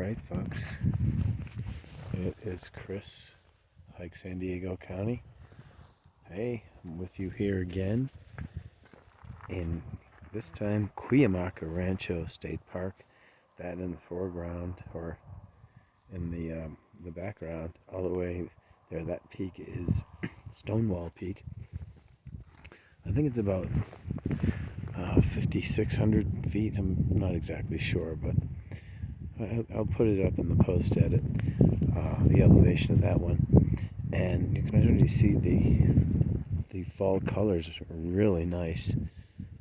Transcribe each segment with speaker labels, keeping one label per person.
Speaker 1: Alright folks, it is Chris, Hike San Diego County. Hey, I'm with you here again in this time Cuyamaca Rancho State Park. That in the foreground, or in the background, all the way there, that peak is Stonewall Peak. I think it's about 5,600 feet. I'm not exactly sure, but I'll put it up in the post edit, the elevation of that one, and you can already see the fall colors are really nice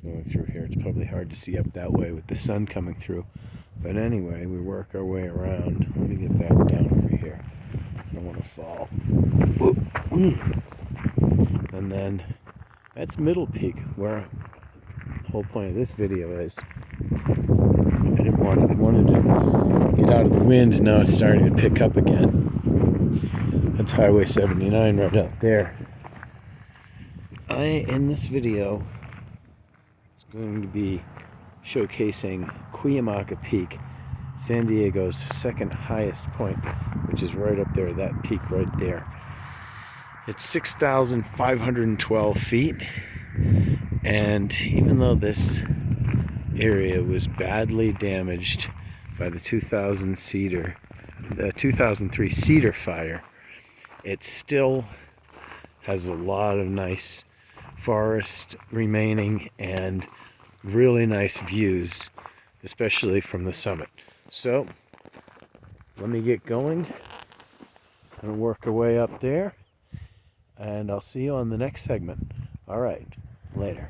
Speaker 1: going through here. It's probably hard to see up that way with the sun coming through, but anyway, we work our way around. Let me get back down over here. I don't want to fall. And then that's Middle Peak, where the whole point of this video is. I wanted to get out of the wind. Now it's starting to pick up again. That's Highway 79 right out there. In this video, is going to be showcasing Cuyamaca Peak, San Diego's second highest point, which is right up there, that peak right there. It's 6,512 feet, and even though this area was badly damaged by the 2003 cedar fire, it still has a lot of nice forest remaining and really nice views, especially from the summit. So let me get going and work our way up there, and I'll see you on the next segment. All right, later.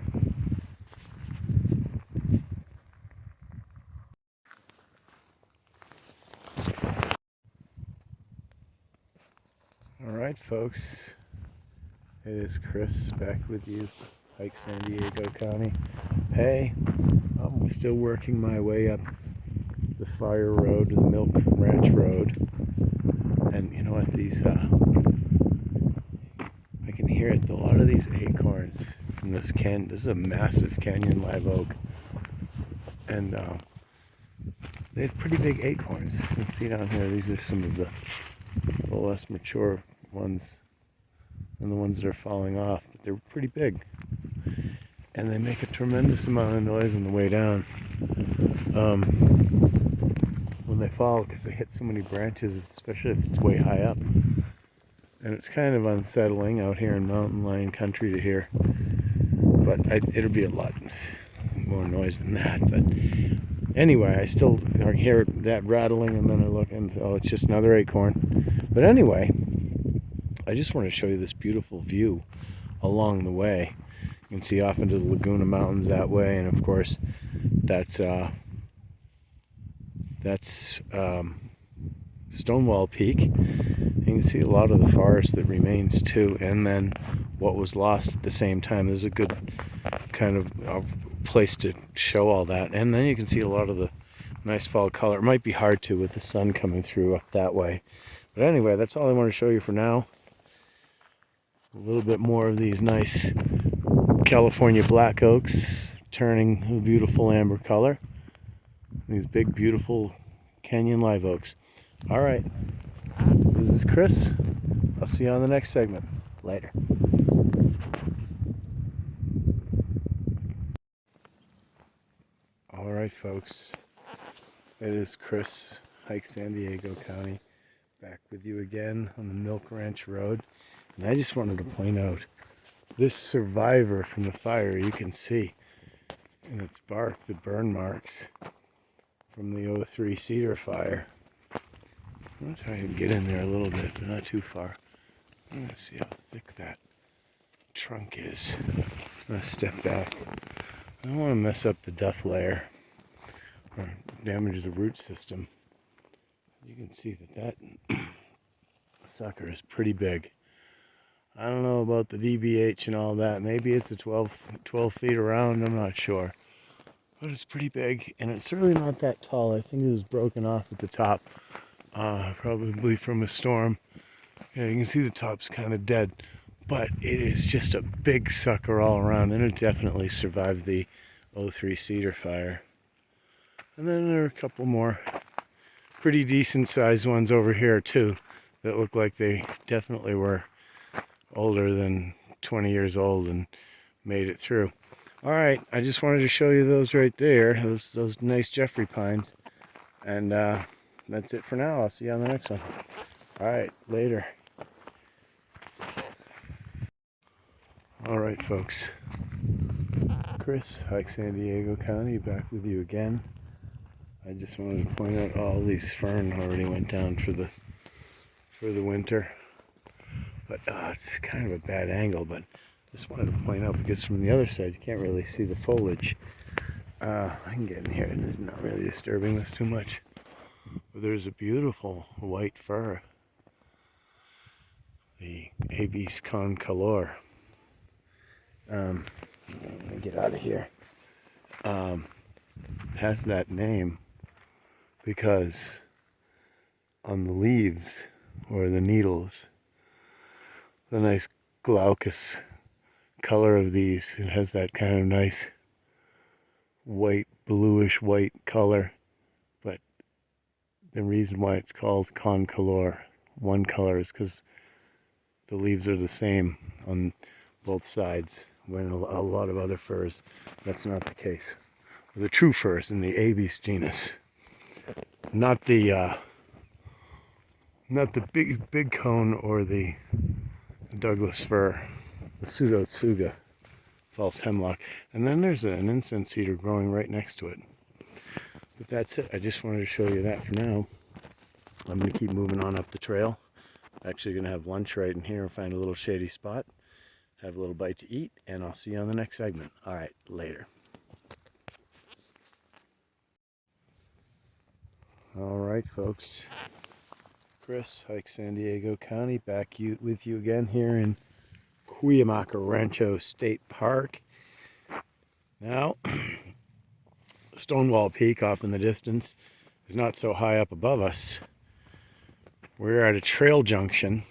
Speaker 1: Alright folks, it is Chris back with you, Hike San Diego County. Hey, I'm still working my way up the Fire Road to the Milk Ranch Road, and you know what, these I can hear it, a lot of these acorns from this this is a massive canyon live oak, and they have pretty big acorns. You can see down here, these are some of the less mature ones and the ones that are falling off, but they're pretty big, and they make a tremendous amount of noise on the way down when they fall, because they hit so many branches, especially if it's way high up, and it's kind of unsettling out here in mountain lion country to hear, but it'll be a lot more noise than that. But anyway, I still hear that rattling, and then I look and, oh, it's just another acorn. But anyway, I just want to show you this beautiful view along the way. You can see off into the Laguna Mountains that way, and of course, that's Stonewall Peak. You can see a lot of the forest that remains too, and then what was lost at the same time. This is a good kind of place to show all that, and then you can see a lot of the nice fall color. It might be hard to with the sun coming through up that way, but anyway, that's all I want to show you for now. A little bit more of these nice California black oaks turning a beautiful amber color. These big beautiful canyon live oaks. All right, this is Chris. I'll see you on the next segment. Later. Alright folks, it is Chris, Hike San Diego County, back with you again on the Milk Ranch Road. And I just wanted to point out this survivor from the fire. You can see in its bark the burn marks from the 2003 cedar fire. I'm going to try and get in there a little bit, but not too far. I'm going to see how thick that trunk is. I'm going to step back. I don't want to mess up the duff layer or damage the root system. You can see that sucker is pretty big. I don't know about the DBH and all that. Maybe it's a 12 feet around, I'm not sure. But it's pretty big, and it's certainly not that tall. I think it was broken off at the top, probably from a storm. Yeah, you can see the top's kind of dead. But it is just a big sucker all around, and it definitely survived the 2003 cedar fire. And then there are a couple more pretty decent sized ones over here too that look like they definitely were older than 20 years old and made it through. All right, I just wanted to show you those right there, those nice Jeffrey pines. And that's it for now. I'll see you on the next one. All right, later. All right, folks. Chris, Hike San Diego County, back with you again. I just wanted to point out all these fern already went down for the winter. But it's kind of a bad angle, but just wanted to point out because from the other side you can't really see the foliage. I can get in here and it's not really disturbing this too much. But there's a beautiful white fir, the Abies concolor. Let me get out of here. Has that name because on the leaves or the needles, the nice glaucous color of these, it has that kind of nice white, bluish white color. But the reason why it's called concolor, one color, is because the leaves are the same on both sides. When a lot of other firs, that's not the case. The true firs in the Abies genus, not the big cone or the Douglas fir, the pseudotsuga, false hemlock, and then there's an incense cedar growing right next to it. But that's it. I just wanted to show you that for now. I'm going to keep moving on up the trail. Actually going to have lunch right in here and find a little shady spot, have a little bite to eat, and I'll see you on the next segment. All right, later. All right, folks. Chris, Hike San Diego County, back with you again here in Cuyamaca Rancho State Park. Now, Stonewall Peak off in the distance is not so high up above us. We're at a trail junction,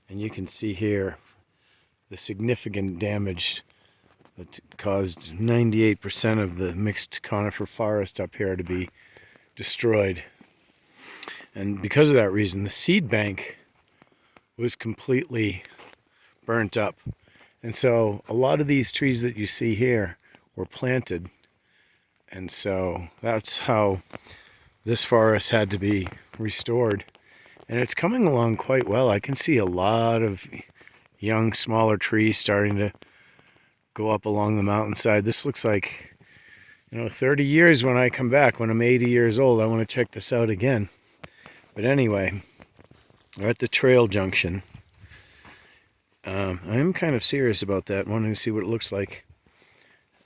Speaker 1: and you can see here the significant damage that caused 98% of the mixed conifer forest up here to be destroyed. And because of that reason, the seed bank was completely burnt up. And so a lot of these trees that you see here were planted. And so that's how this forest had to be restored. And it's coming along quite well. I can see a lot of young, smaller trees starting to go up along the mountainside. This looks like, 30 years when I come back, when I'm 80 years old, I want to check this out again. But anyway, we're at the trail junction. I am kind of serious about that, wanting to see what it looks like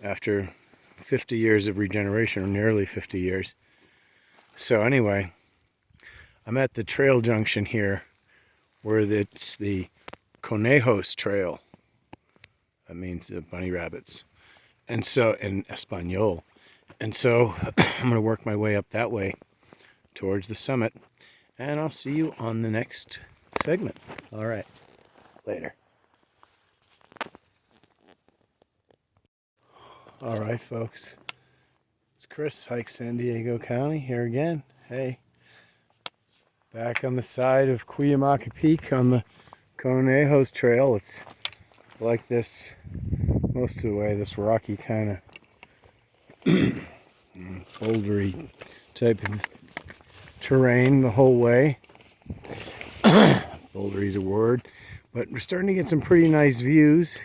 Speaker 1: after 50 years of regeneration, or nearly 50 years. So anyway, I'm at the trail junction here, where it's the Conejos Trail. That means the bunny rabbits. And so, in Espanol. And so, I'm going to work my way up that way towards the summit. And I'll see you on the next segment. All right. Later. All right, folks. It's Chris, Hike San Diego County, here again. Hey. Back on the side of Cuyamaca Peak on the Conejos Trail. It's like this most of the way, this rocky kind of bouldery type of terrain the whole way. Bouldery's a word. But we're starting to get some pretty nice views.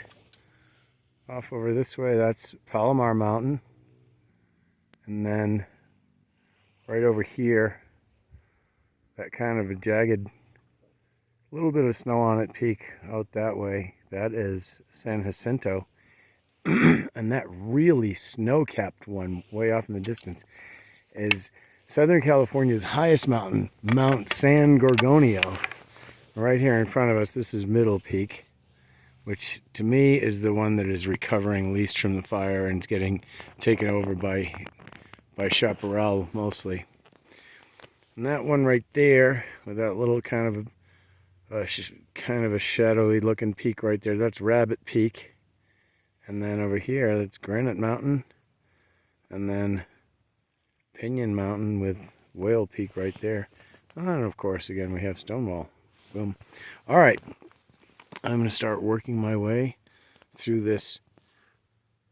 Speaker 1: Off over this way, that's Palomar Mountain. And then right over here, that kind of a jagged, little bit of snow on it peak out that way. That is San Jacinto. And that really snow-capped one way off in the distance is Southern California's highest mountain, Mount San Gorgonio. Right here in front of us, this is Middle Peak, which to me is the one that is recovering least from the fire and is getting taken over by chaparral mostly. And that one right there, with that little kind of a shadowy looking peak right there, that's Rabbit Peak. And then over here, that's Granite Mountain, and then Pinyon Mountain with Whale Peak right there. And of course, again, we have Stonewall. Boom. All right, I'm going to start working my way through this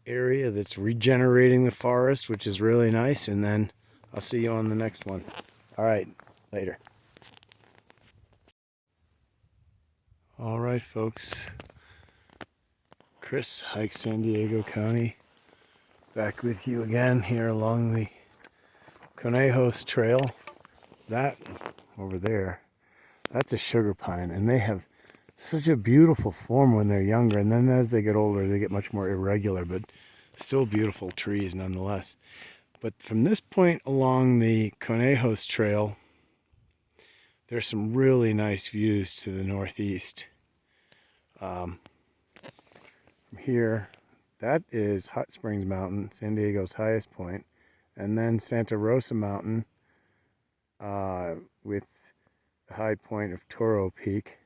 Speaker 1: area that's regenerating the forest, which is really nice, and then I'll see you on the next one. All right, later. All right, folks. Chris, Hike San Diego County, back with you again here along the Conejos Trail. That over there, that's a sugar pine, and they have such a beautiful form when they're younger, and then as they get older they get much more irregular, but still beautiful trees nonetheless. But from this point along the Conejos Trail, there's some really nice views to the northeast. From here, that is Hot Springs Mountain, San Diego's highest point, and then Santa Rosa Mountain with the high point of Toro Peak.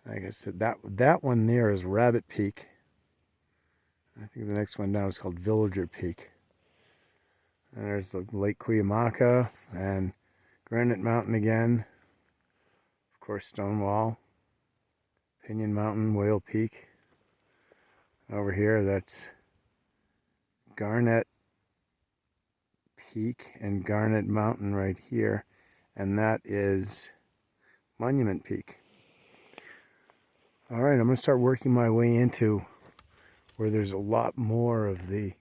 Speaker 1: Like I said, that one there is Rabbit Peak. I think the next one down is called Villager Peak. And there's the Lake Cuyamaca and Granite Mountain again. Of course, Stonewall, Pinyon Mountain, Whale Peak. Over here, that's Garnet Peak and Garnet Mountain right here. And that is Monument Peak. All right, I'm going to start working my way into where there's a lot more of the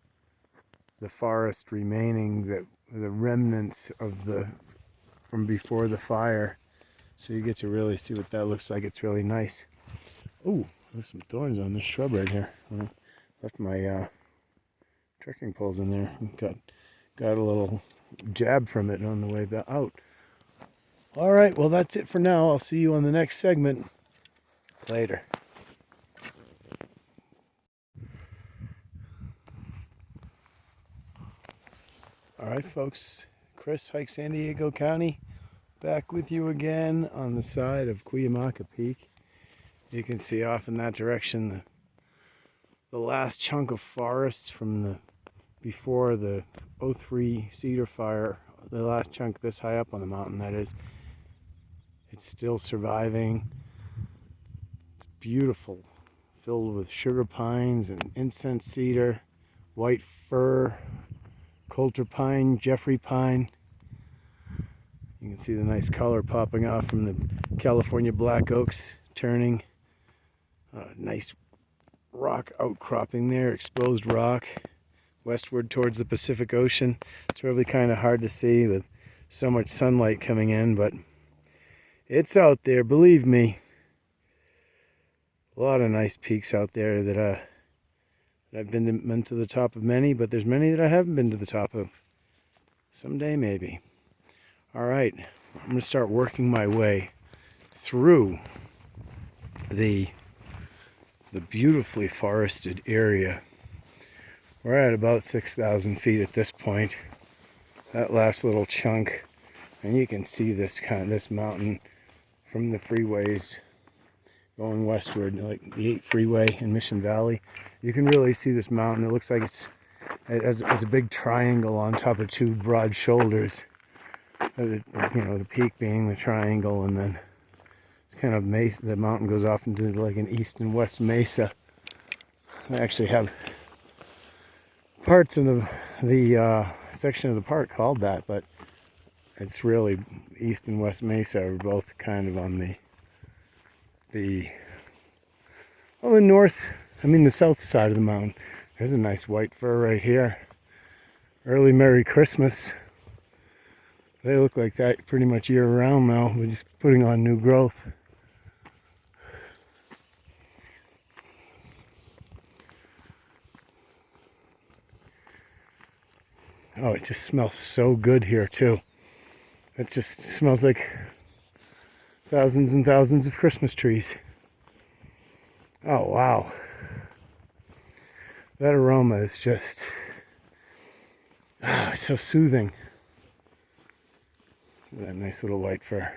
Speaker 1: forest remaining, the remnants of from before the fire. So you get to really see what that looks like. It's really nice. Oh, there's some thorns on this shrub right here. I left my trekking poles in there. Got a little jab from it on the way out. All right, well, that's it for now. I'll see you on the next segment. Later. All right, folks. Chris, Hike San Diego County, back with you again on the side of Cuyamaca Peak. You can see off in that direction the last chunk of forest from before the '03 cedar fire. The last chunk this high up on the mountain, that is. It's still surviving. It's beautiful, filled with sugar pines and incense cedar, white fir, Coulter Pine, Jeffrey Pine. You can see the nice color popping off from the California black oaks turning. Nice rock outcropping there, exposed rock, westward towards the Pacific Ocean. It's really kind of hard to see with so much sunlight coming in, but it's out there, believe me. A lot of nice peaks out there that I've been to the top of many, but there's many that I haven't been to the top of. Someday, maybe. All right, I'm going to start working my way through the beautifully forested area. We're at about 6,000 feet at this point. That last little chunk, and you can see this mountain from the freeways going westward, like the 8 freeway in Mission Valley. You can really see this mountain. It looks like it's a big triangle on top of two broad shoulders. The peak being the triangle, and then it's kind of mesa. The mountain goes off into like an east and west mesa. They actually have parts in the section of the park called that, but it's really east and west mesa are both kind of on the south side of the mountain. There's a nice white fir right here. Early Merry Christmas. They look like that pretty much year round now. We're just putting on new growth. Oh, it just smells so good here too. It just smells like thousands and thousands of Christmas trees. Oh, wow. That aroma is just, it's so soothing. That nice little white fir.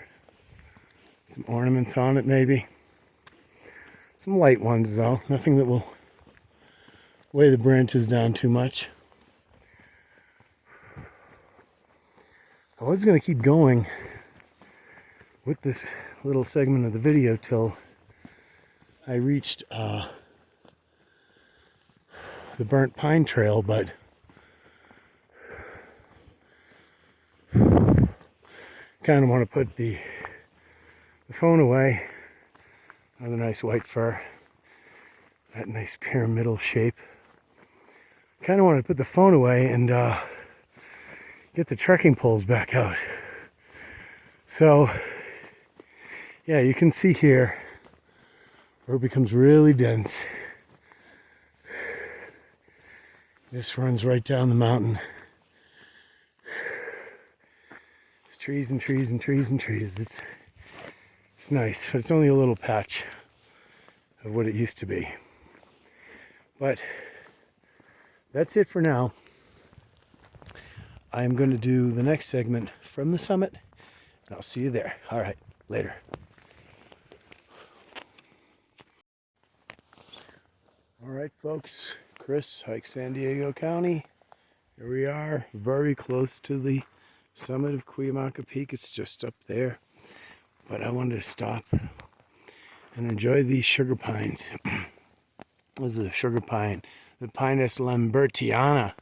Speaker 1: Some ornaments on it maybe. Some light ones though, nothing that will weigh the branches down too much. I was going to keep going with this little segment of the video till I reached the burnt pine trail, but kind of want to put the phone away. Another nice white fir, that nice pyramidal shape. Kind of want to put the phone away and get the trekking poles back out. So yeah, you can see here where it becomes really dense. This runs right down the mountain. It's trees and trees and trees and trees. It's nice, but it's only a little patch of what it used to be. But that's it for now. I'm going to do the next segment from the summit, and I'll see you there. All right, later. All right, folks. Chris, hike San Diego County. Here we are, very close to the summit of Cuyamaca Peak. It's just up there. But I wanted to stop and enjoy these sugar pines. This is a sugar pine, the Pinus lambertiana.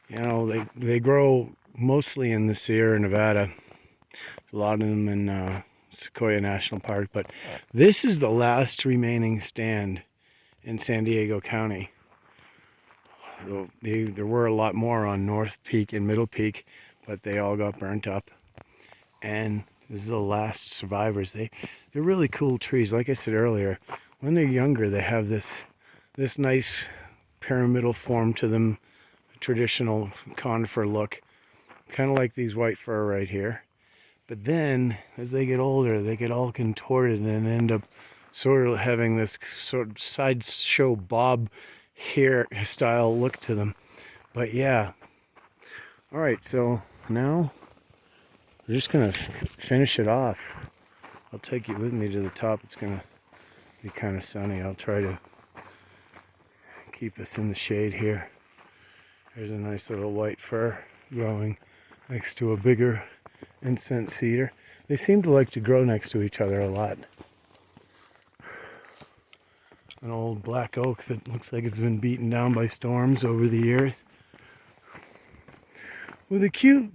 Speaker 1: You know, they grow mostly in the Sierra Nevada. A lot of them in Sequoia National Park. But this is the last remaining stand in San Diego County. There were a lot more on North Peak and Middle Peak, but they all got burnt up. And this is the last survivors. They're really cool trees. Like I said earlier, when they're younger, they have this nice pyramidal form to them, traditional conifer look, kind of like these white fir right here. But then, as they get older, they get all contorted and end up sort of having this sort of sideshow bob hair style look to them. But yeah. All right, so now we're just gonna finish it off. I'll take you with me to the top. It's gonna be kind of sunny. I'll try to keep us in the shade here. There's a nice little white fir growing next to a bigger incense cedar. They seem to like to grow next to each other a lot. An old black oak that looks like it's been beaten down by storms over the years. With a cute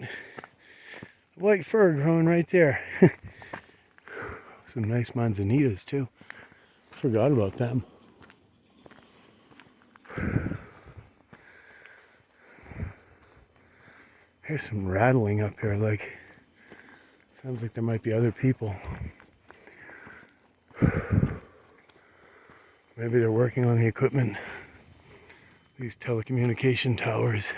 Speaker 1: white fir growing right there. Some nice manzanitas too. Forgot about them. There's some rattling up here, like sounds like there might be other people. Maybe they're working on the equipment. These telecommunication towers.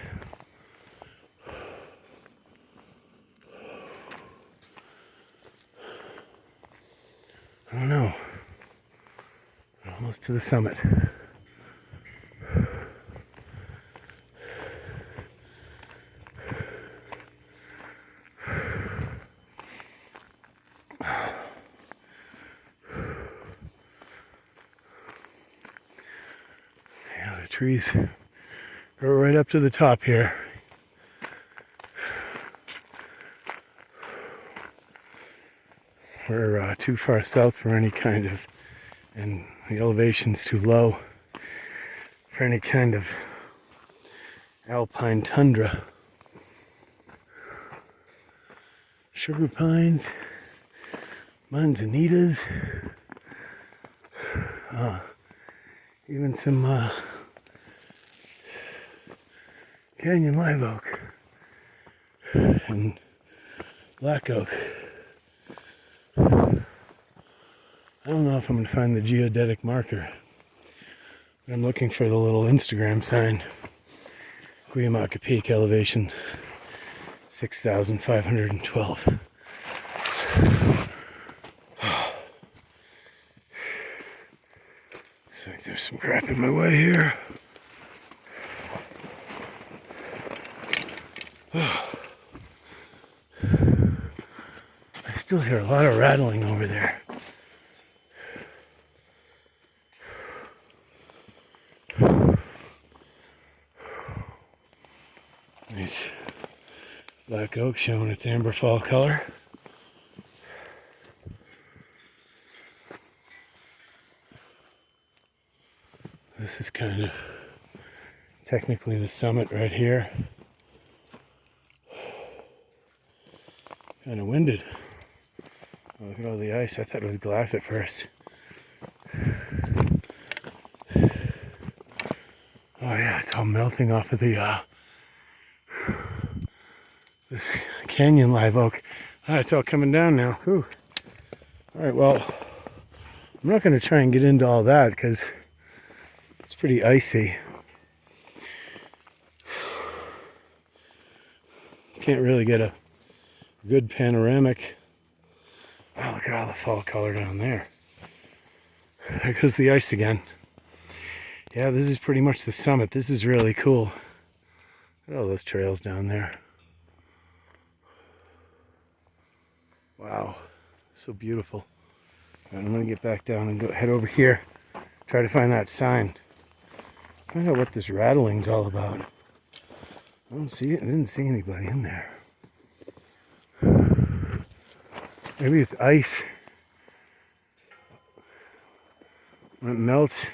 Speaker 1: I don't know. We're almost to the summit. Yeah, the trees go right up to the top here. We're too far south for any kind of, and the elevation's too low for any kind of alpine tundra. Sugar pines, manzanitas, even some canyon live oak and black oak. I don't know if I'm going to find the geodetic marker, but I'm looking for the little Instagram sign. Cuyamaca Peak elevation 6,512. Looks like there's some crap in my way here. I still hear a lot of rattling over there. Nice black black oak showing its amber fall color. This is kind of technically the summit right here. Kind of winded. Oh, look at all the ice. I thought it was glass at first. Oh yeah, it's all melting off of the this canyon live oak. Ah, it's all coming down now. Whew. All right, well, I'm not going to try and get into all that because it's pretty icy. Can't really get a good panoramic. Oh, look at all the fall color down there. There goes the ice again. Yeah, this is pretty much the summit. This is really cool. Look at all those trails down there. Wow, so beautiful. All right, I'm gonna get back down and head over here. Try to find that sign. Find out what this rattling's all about. I don't see it. I didn't see anybody in there. Maybe it's ice. When it melts,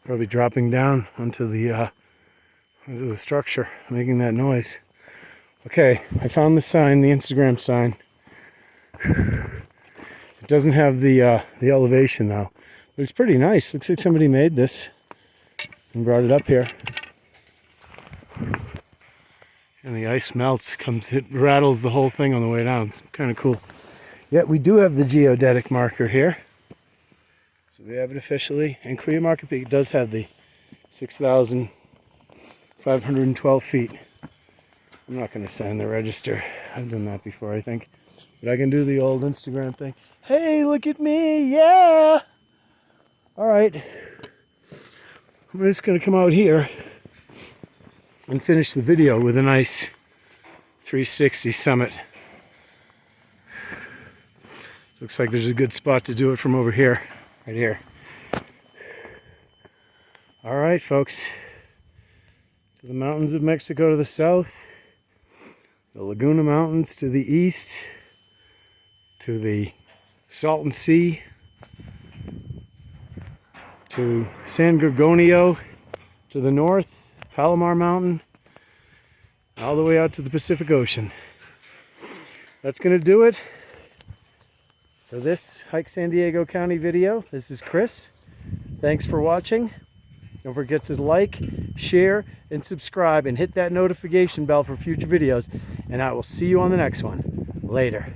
Speaker 1: probably dropping down onto the structure, making that noise. Okay, I found the sign, the Instagram sign. It doesn't have the elevation though, but it's pretty nice. Looks like somebody made this and brought it up here. And the ice melts, it rattles the whole thing on the way down. It's kind of cool. Yeah, we do have the geodetic marker here. So we have it officially. And Cuyamaca Peak does have the 6,512 feet. I'm not going to sign the register. I've done that before, I think. But I can do the old Instagram thing. Hey, look at me, yeah! All right. I'm just going to come out here and finish the video with a nice 360 summit. Looks like there's a good spot to do it from over here, right here. All right, folks. To the mountains of Mexico to the south, the Laguna Mountains to the east, to the Salton Sea, to San Gorgonio to the north, Palomar Mountain, all the way out to the Pacific Ocean. That's going to do it for this Hike San Diego County video. This is Chris. Thanks for watching. Don't forget to like, share, and subscribe, and hit that notification bell for future videos. And I will see you on the next one. Later.